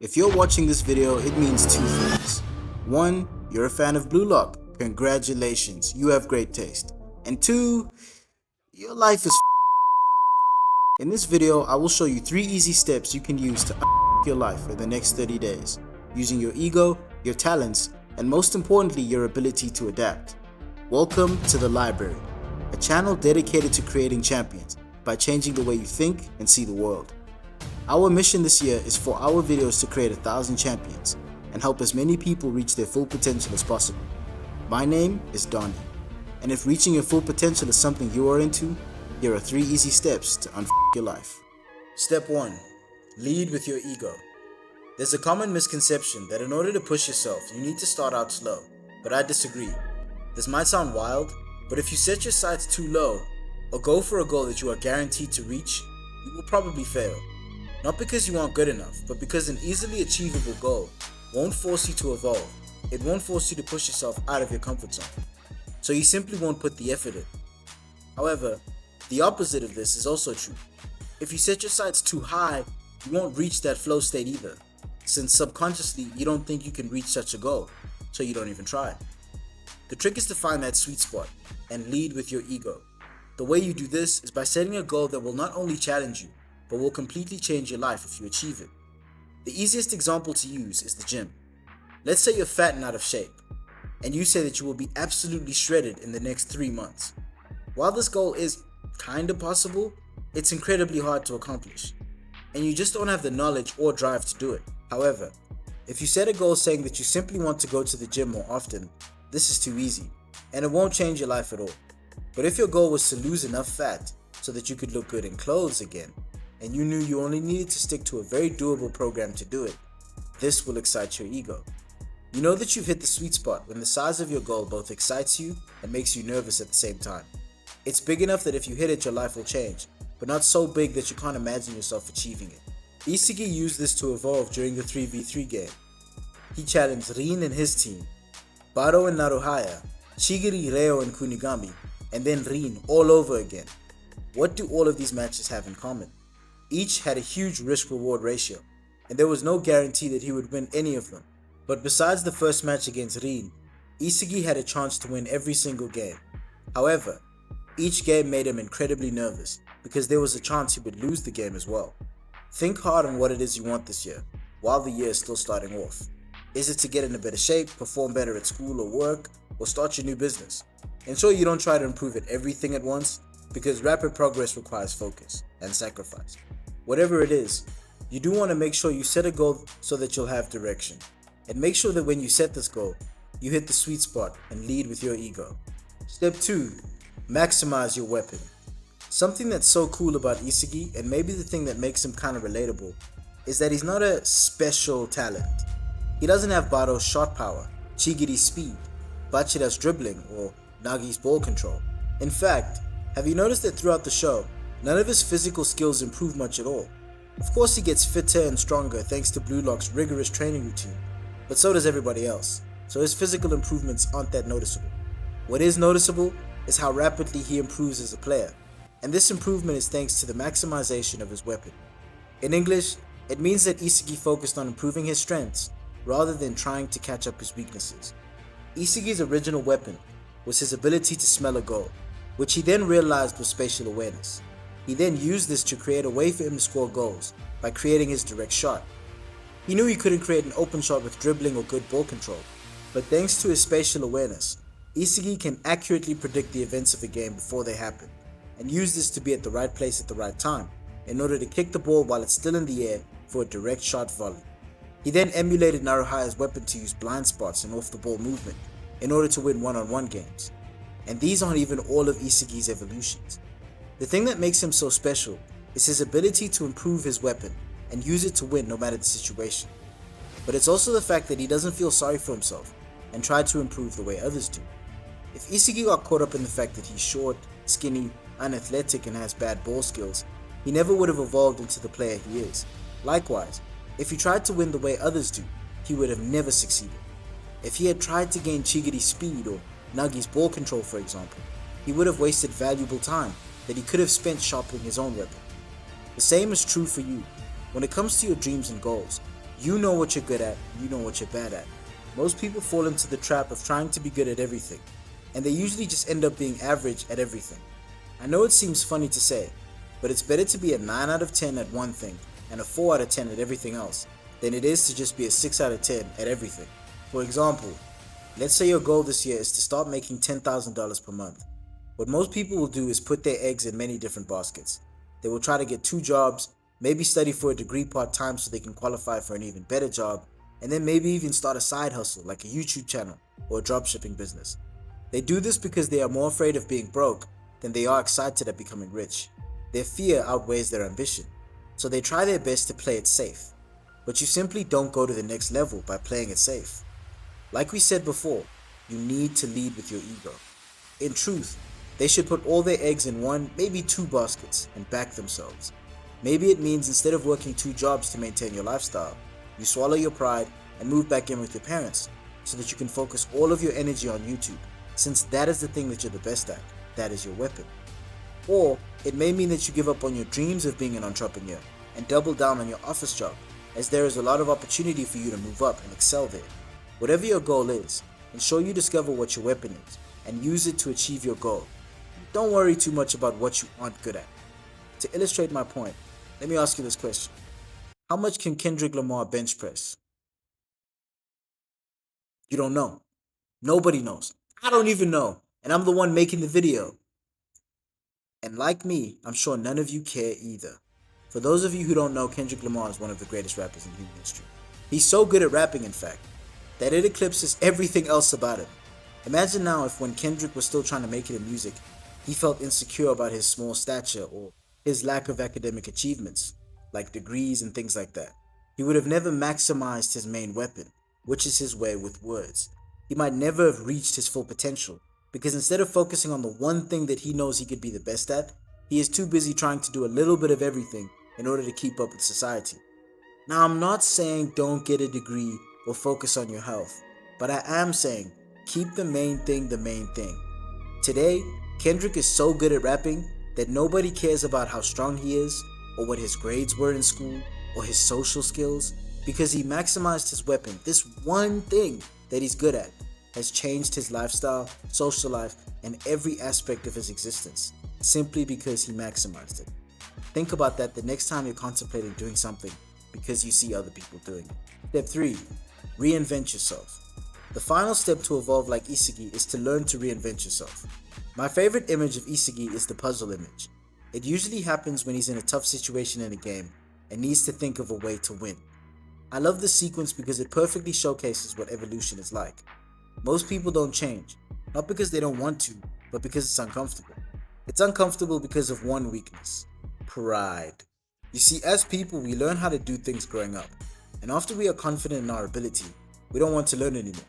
If you're watching this video, it means two things. One, you're a fan of Blue Lock. Congratulations, you have great taste. And two, your life is In this video, I will show you 3 easy steps you can use to your life for the next 30 days, using your ego, your talents, and most importantly, your ability to adapt. Welcome to The Library, a channel dedicated to creating champions by changing the way you think and see the world. Our mission this year is for our videos to create 1,000 champions and help as many people reach their full potential as possible. My name is Donnie, and if reaching your full potential is something you are into, here are 3 easy steps to your life. Step 1. Lead with your ego. There's a common misconception that in order to push yourself, you need to start out slow, but I disagree. This might sound wild, but if you set your sights too low, or go for a goal that you are guaranteed to reach, you will probably fail. Not because you aren't good enough, but because an easily achievable goal won't force you to evolve. It won't force you to push yourself out of your comfort zone. So you simply won't put the effort in. However, the opposite of this is also true. If you set your sights too high, you won't reach that flow state either, since subconsciously you don't think you can reach such a goal, so you don't even try. The trick is to find that sweet spot and lead with your ego. The way you do this is by setting a goal that will not only challenge you, but will completely change your life if you achieve it. The easiest example to use is the gym. Let's say you're fat and out of shape, and you say that you will be absolutely shredded in the next 3 months. While this goal is kinda possible, it's incredibly hard to accomplish, and you just don't have the knowledge or drive to do it. However, if you set a goal saying that you simply want to go to the gym more often, this is too easy, and it won't change your life at all. But if your goal was to lose enough fat so that you could look good in clothes again, and you knew you only needed to stick to a very doable program to do it, this will excite your ego. You know that you've hit the sweet spot when the size of your goal both excites you and makes you nervous at the same time. It's big enough that if you hit it, your life will change, but not so big that you can't imagine yourself achieving it. Isagi used this to evolve during the 3v3 game. He challenged Rin and his team, Baro and Naruhaya, Shigiri, Reo and Kunigami, and then Rin all over again. What do all of these matches have in common? Each had a huge risk-reward ratio, and there was no guarantee that he would win any of them. But besides the first match against Rin, Isagi had a chance to win every single game. However, each game made him incredibly nervous, because there was a chance he would lose the game as well. Think hard on what it is you want this year, while the year is still starting off. Is it to get in a better shape, perform better at school or work, or start your new business? Ensure you don't try to improve at everything at once, because rapid progress requires focus and sacrifice. Whatever it is, you do want to make sure you set a goal so that you'll have direction. And make sure that when you set this goal, you hit the sweet spot and lead with your ego. Step 2. Maximize your weapon. Something that's so cool about Isagi, and maybe the thing that makes him kind of relatable, is that he's not a special talent. He doesn't have Baro's shot power, Chigiri's speed, Bachida's dribbling, or Nagi's ball control. In fact, have you noticed that throughout the show, none of his physical skills improve much at all? Of course he gets fitter and stronger thanks to Blue Lock's rigorous training routine, but so does everybody else, so his physical improvements aren't that noticeable. What is noticeable is how rapidly he improves as a player, and this improvement is thanks to the maximization of his weapon. In English, it means that Isagi focused on improving his strengths rather than trying to catch up his weaknesses. Isagi's original weapon was his ability to smell a goal, which he then realized was spatial awareness. He then used this to create a way for him to score goals by creating his direct shot. He knew he couldn't create an open shot with dribbling or good ball control, but thanks to his spatial awareness, Isagi can accurately predict the events of a game before they happen, and use this to be at the right place at the right time, in order to kick the ball while it's still in the air for a direct shot volley. He then emulated Naruhaya's weapon to use blind spots and off-the-ball movement, in order to win one-on-one games. And these aren't even all of Isagi's evolutions. The thing that makes him so special is his ability to improve his weapon and use it to win no matter the situation. But it's also the fact that he doesn't feel sorry for himself and try to improve the way others do. If Isagi got caught up in the fact that he's short, skinny, unathletic and has bad ball skills, he never would have evolved into the player he is. Likewise, if he tried to win the way others do, he would have never succeeded. If he had tried to gain Chigiri's speed or Nagi's ball control, for example, he would have wasted valuable time that he could have spent sharpening his own weapon. The same is true for you. When it comes to your dreams and goals, You know what you're good at, you know what you're bad at. Most people fall into the trap of trying to be good at everything, and they usually just end up being average at everything. I know it seems funny to say, but it's better to be a 9 out of 10 at one thing and a 4 out of 10 at everything else than it is to just be a 6 out of 10 at everything. For example, let's say your goal this year is to start making $10,000 per month. What most people will do is put their eggs in many different baskets. They will try to get 2 jobs, maybe study for a degree part-time so they can qualify for an even better job, and then maybe even start a side hustle like a YouTube channel or a dropshipping business. They do this because they are more afraid of being broke than they are excited at becoming rich. Their fear outweighs their ambition, so they try their best to play it safe. But you simply don't go to the next level by playing it safe. Like we said before, you need to lead with your ego. In truth, they should put all their eggs in 1, maybe 2 baskets and back themselves. Maybe it means instead of working 2 jobs to maintain your lifestyle, you swallow your pride and move back in with your parents so that you can focus all of your energy on YouTube, since that is the thing that you're the best at. That is your weapon. Or it may mean that you give up on your dreams of being an entrepreneur and double down on your office job, as there is a lot of opportunity for you to move up and excel there. Whatever your goal is, ensure you discover what your weapon is and use it to achieve your goal. Don't worry too much about what you aren't good at. To illustrate my point, let me ask you this question. How much can Kendrick Lamar bench press? You don't know. Nobody knows. I don't even know. And I'm the one making the video. And like me, I'm sure none of you care either. For those of you who don't know, Kendrick Lamar is one of the greatest rappers in human history. He's so good at rapping, in fact, that it eclipses everything else about him. Imagine now if when Kendrick was still trying to make it in music, he felt insecure about his small stature or his lack of academic achievements, like degrees and things like that. He would have never maximized his main weapon, which is his way with words. He might never have reached his full potential, because instead of focusing on the one thing that he knows he could be the best at, he is too busy trying to do a little bit of everything in order to keep up with society. Now, I'm not saying don't get a degree or focus on your health, but I am saying keep the main thing the main thing. Today, Kendrick is so good at rapping that nobody cares about how strong he is, or what his grades were in school, or his social skills, because he maximized his weapon. This one thing that he's good at has changed his lifestyle, social life, and every aspect of his existence, simply because he maximized it. Think about that the next time you're contemplating doing something because you see other people doing it. Step 3. Reinvent yourself. The final step to evolve like Isagi is to learn to reinvent yourself. My favorite image of Isagi is the puzzle image. It usually happens when he's in a tough situation in a game and needs to think of a way to win. I love this sequence because it perfectly showcases what evolution is like. Most people don't change, not because they don't want to, but because it's uncomfortable. It's uncomfortable because of one weakness: pride. You see, as people, we learn how to do things growing up, and after we are confident in our ability, we don't want to learn anymore.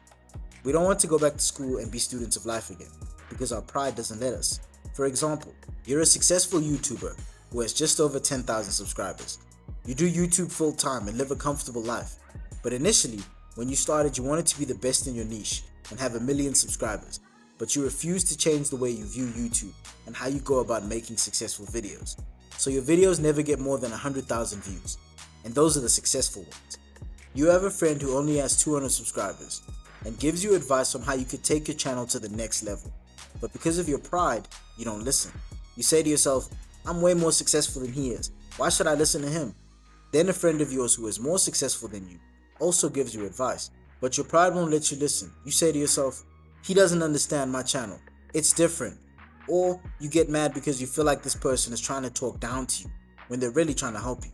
We don't want to go back to school and be students of life again, because our pride doesn't let us. For example, you're a successful YouTuber who has just over 10,000 subscribers. You do YouTube full time and live a comfortable life. But initially, when you started, you wanted to be the best in your niche and have 1 million subscribers, but you refused to change the way you view YouTube and how you go about making successful videos. So your videos never get more than 100,000 views, and those are the successful ones. You have a friend who only has 200 subscribers and gives you advice on how you could take your channel to the next level. But because of your pride, you don't listen. You say to yourself, I'm way more successful than he is. Why should I listen to him? Then a friend of yours who is more successful than you also gives you advice, but your pride won't let you listen. You say to yourself, he doesn't understand my channel. It's different. Or you get mad because you feel like this person is trying to talk down to you when they're really trying to help you.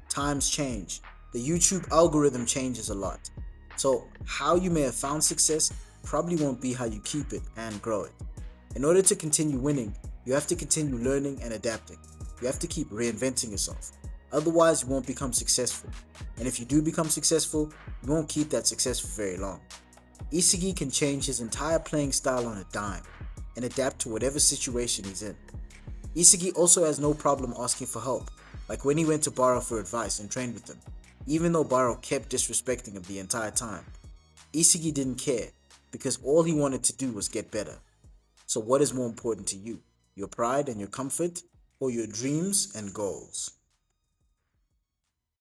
Times change. The YouTube algorithm changes a lot. So how you may have found success probably won't be how you keep it and grow it. In order to continue winning, you have to continue learning and adapting. You have to keep reinventing yourself. Otherwise, you won't become successful. And if you do become successful, you won't keep that success for very long. Isagi can change his entire playing style on a dime and adapt to whatever situation he's in. Isagi also has no problem asking for help, like when he went to Baro for advice and trained with them, even though Baro kept disrespecting him the entire time. Isagi didn't care, because all he wanted to do was get better. So what is more important to you? Your pride and your comfort, or your dreams and goals?